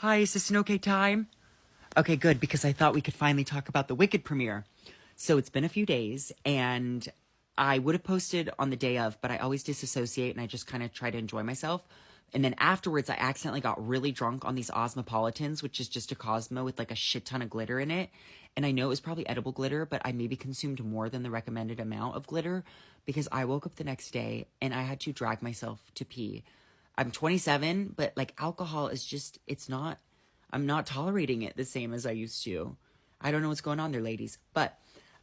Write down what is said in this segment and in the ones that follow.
Hi, is this an okay time? Okay, good, because I thought we could finally talk about the Wicked premiere. So it's been a few days, and I would have posted on the day of, but I always disassociate and I just kind of try to enjoy myself. And then afterwards, I accidentally got really drunk on these Osmopolitans, which is just a Cosmo with like a shit ton of glitter in it. And I know it was probably edible glitter, but I maybe consumed more than the recommended amount of glitter because I woke up the next day and I had to drag myself to pee. I'm 27, but like alcohol is just, I'm not tolerating it the same as I used to. I don't know what's going on there, ladies, but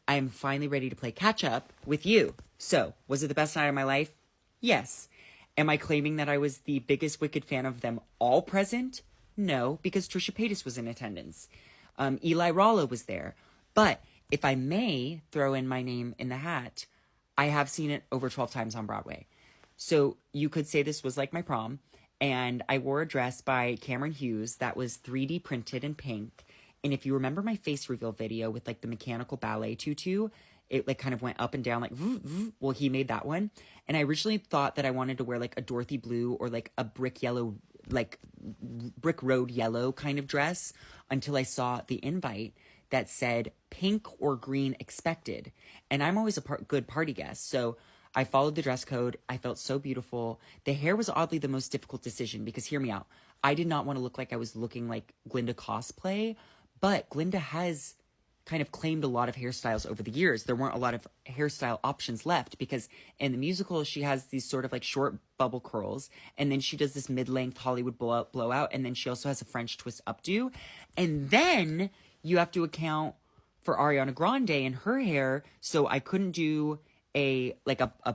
I am finally ready to play catch up with you. So, was it the best night of my life? Yes. Am I claiming that I was the biggest Wicked fan of them all present? No, because Trisha Paytas was in attendance. Eli Rollo was there. But if I may throw in my name in the hat, I have seen it over 12 times on Broadway. So you could say this was like my prom. And I wore a dress by Cameron Hughes that was 3D printed in pink. And if you remember my face reveal video with like the mechanical ballet tutu, it like kind of went up and down like, well, he made that one. And I originally thought that I wanted to wear like a Dorothy blue or like a brick yellow, like brick road yellow kind of dress until I saw the invite that said pink or green expected. And I'm always a good party guest. So I followed the dress code. I felt so beautiful. The hair was oddly the most difficult decision because hear me out. I did not want to look like I was looking like Glinda cosplay, but Glinda has kind of claimed a lot of hairstyles over the years. There weren't a lot of hairstyle options left because in the musical, she has these sort of like short bubble curls. And then she does this mid-length Hollywood blowout. And then she also has a French twist updo. And then you have to account for Ariana Grande and her hair. So I couldn't do a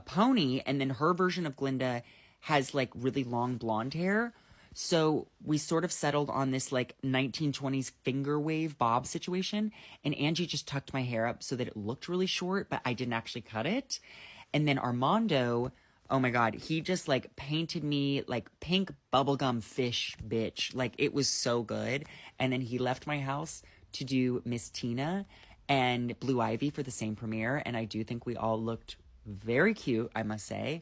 pony, and then her version of Glinda has like really long blonde hair. So we sort of settled on this like 1920s finger wave bob situation, and Angie just tucked my hair up so that it looked really short, but I didn't actually cut it. And then Armando, oh my god, he just like painted me like pink bubblegum fish bitch. Like it was so good. And then he left my house to do Miss Tina and Blue Ivy for the same premiere, and I do think we all looked very cute, I must say.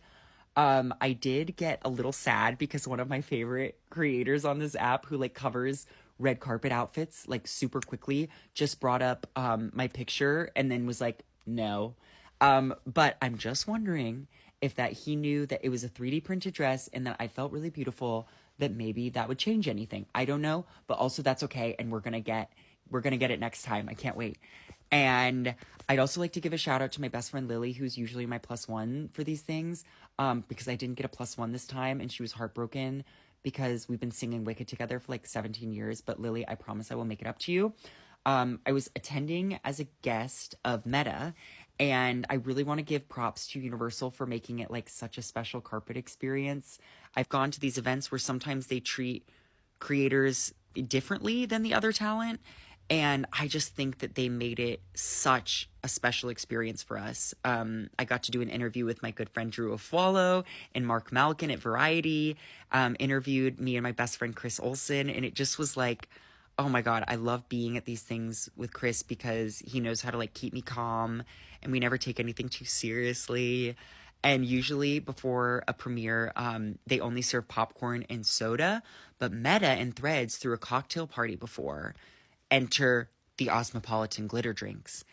I did get a little sad because one of my favorite creators on this app who like covers red carpet outfits like super quickly just brought up my picture and then was like, no. But I'm just wondering if that he knew that it was a 3D printed dress and that I felt really beautiful, that maybe that would change anything. I don't know, but also that's okay, and we're gonna get it next time. I can't wait. And I'd also like to give a shout out to my best friend Lily, who's usually my +1 for these things, because I didn't get a +1 this time, and she was heartbroken because we've been singing Wicked together for like 17 years. But Lily, I promise I will make it up to you. I was attending as a guest of Meta, and I really want to give props to Universal for making it like such a special carpet experience. I've gone to these events where sometimes they treat creators differently than the other talent, and I just think that they made it such a special experience for us. I got to do an interview with my good friend Drew Afualo and Mark Malkin at Variety, interviewed me and my best friend Chris Olsen, and it just was like, oh my God, I love being at these things with Chris because he knows how to like keep me calm, and we never take anything too seriously. And usually before a premiere, they only serve popcorn and soda, but Meta and Threads threw a cocktail party before. Enter the Osmopolitan glitter drinks.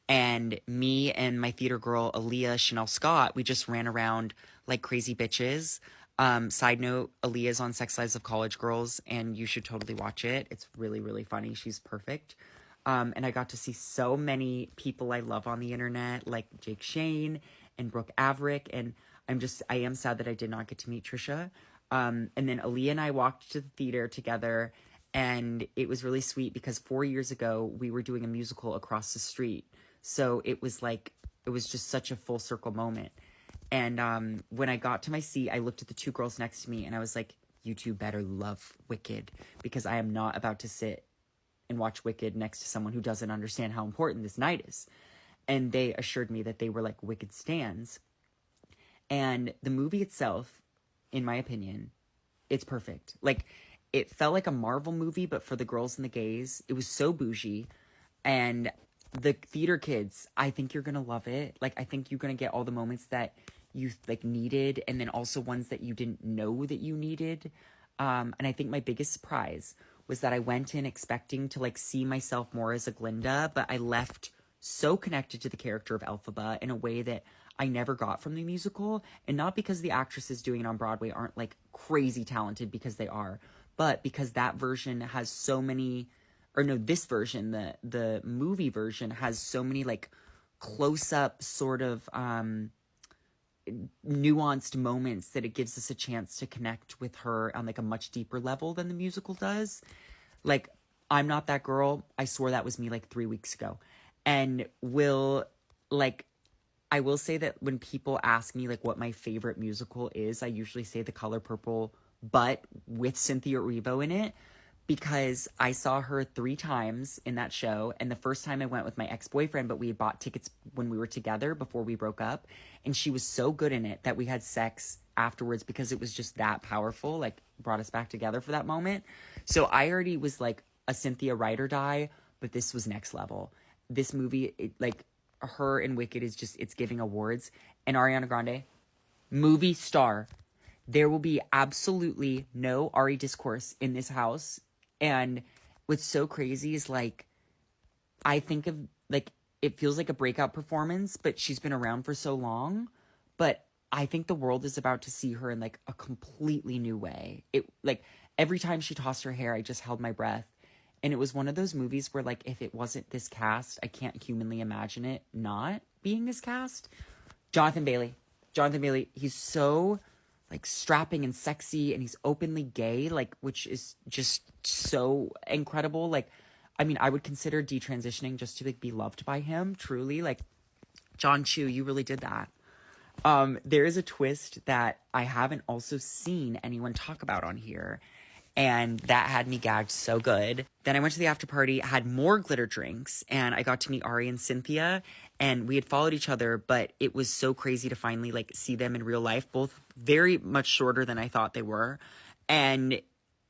And me and my theater girl, Aaliyah Chanel Scott, we just ran around like crazy bitches. Side note, Aaliyah's on Sex Lives of College Girls, and you should totally watch it. It's really, really funny. She's perfect. And I got to see so many people I love on the internet, like Jake Shane and Brooke Averick. And I am sad that I did not get to meet Trisha. And then Aaliyah and I walked to the theater together, and it was really sweet because 4 years ago, we were doing a musical across the street. So it was just such a full circle moment. And when I got to my seat, I looked at the two girls next to me and I was like, you two better love Wicked, because I am not about to sit and watch Wicked next to someone who doesn't understand how important this night is. And they assured me that they were like Wicked stans. And the movie itself, in my opinion, it's perfect. Like, it felt like a Marvel movie, but for the girls and the gays. It was so bougie. And the theater kids, I think you're going to love it. Like, I think you're going to get all the moments that you, like, needed, and then also ones that you didn't know that you needed. And I think my biggest surprise was that I went in expecting to like see myself more as a Glinda, but I left so connected to the character of Elphaba in a way that I never got from the musical. And not because the actresses doing it on Broadway aren't like crazy talented, because they are, but because that version has so many, or no, this version, the movie version has so many like close up sort of nuanced moments that it gives us a chance to connect with her on like a much deeper level than the musical does. Like, I'm Not That Girl, I swore that was me like 3 weeks ago. And I will say that when people ask me like what my favorite musical is, I usually say The Color Purple, but with Cynthia Erivo in it, because I saw her 3 times in that show. And the first time I went with my ex-boyfriend, but we had bought tickets when we were together before we broke up. And she was so good in it that we had sex afterwards because it was just that powerful, like brought us back together for that moment. So I already was like a Cynthia ride or die, but this was next level. This movie, like her in Wicked is just, it's giving awards. And Ariana Grande, movie star. There will be absolutely no Ari discourse in this house. And what's so crazy is like, I think of like, it feels like a breakout performance, but she's been around for so long. But I think the world is about to see her in like a completely new way. It like every time she tossed her hair, I just held my breath. And it was one of those movies where like, if it wasn't this cast, I can't humanly imagine it not being this cast. Jonathan Bailey, he's so like strapping and sexy, and he's openly gay, like, which is just so incredible. Like, I mean, I would consider detransitioning just to like be loved by him, truly. Like, John Chu, you really did that. There is a twist that I haven't also seen anyone talk about on here, and that had me gagged so good. Then I went to the after party, had more glitter drinks, and I got to meet Ari and Cynthia, and we had followed each other, but it was so crazy to finally like see them in real life, both very much shorter than I thought they were. And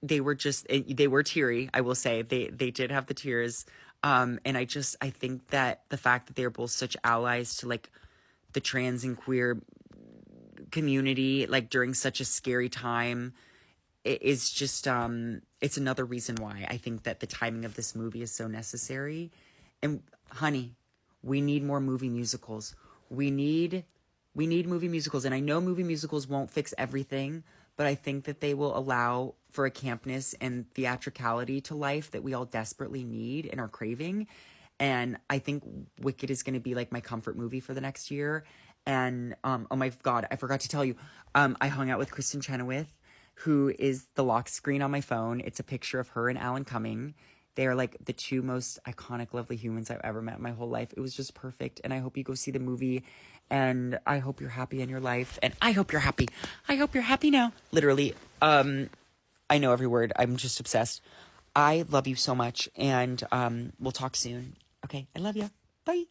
they were teary, I will say. They did have the tears. And I think that the fact that they're both such allies to like the trans and queer community, like during such a scary time, it is just, it's another reason why I think that the timing of this movie is so necessary. And honey, we need more movie musicals. We need movie musicals. And I know movie musicals won't fix everything, but I think that they will allow for a campness and theatricality to life that we all desperately need and are craving. And I think Wicked is going to be like my comfort movie for the next year. And, oh my God, I forgot to tell you, I hung out with Kristen Chenoweth, who is the lock screen on my phone. It's a picture of her and Alan Cumming. They are like the two most iconic, lovely humans I've ever met in my whole life. It was just perfect. And I hope you go see the movie. And I hope you're happy in your life. And I hope you're happy. I hope you're happy now. Literally. I know every word. I'm just obsessed. I love you so much. And we'll talk soon. Okay. I love you. Bye.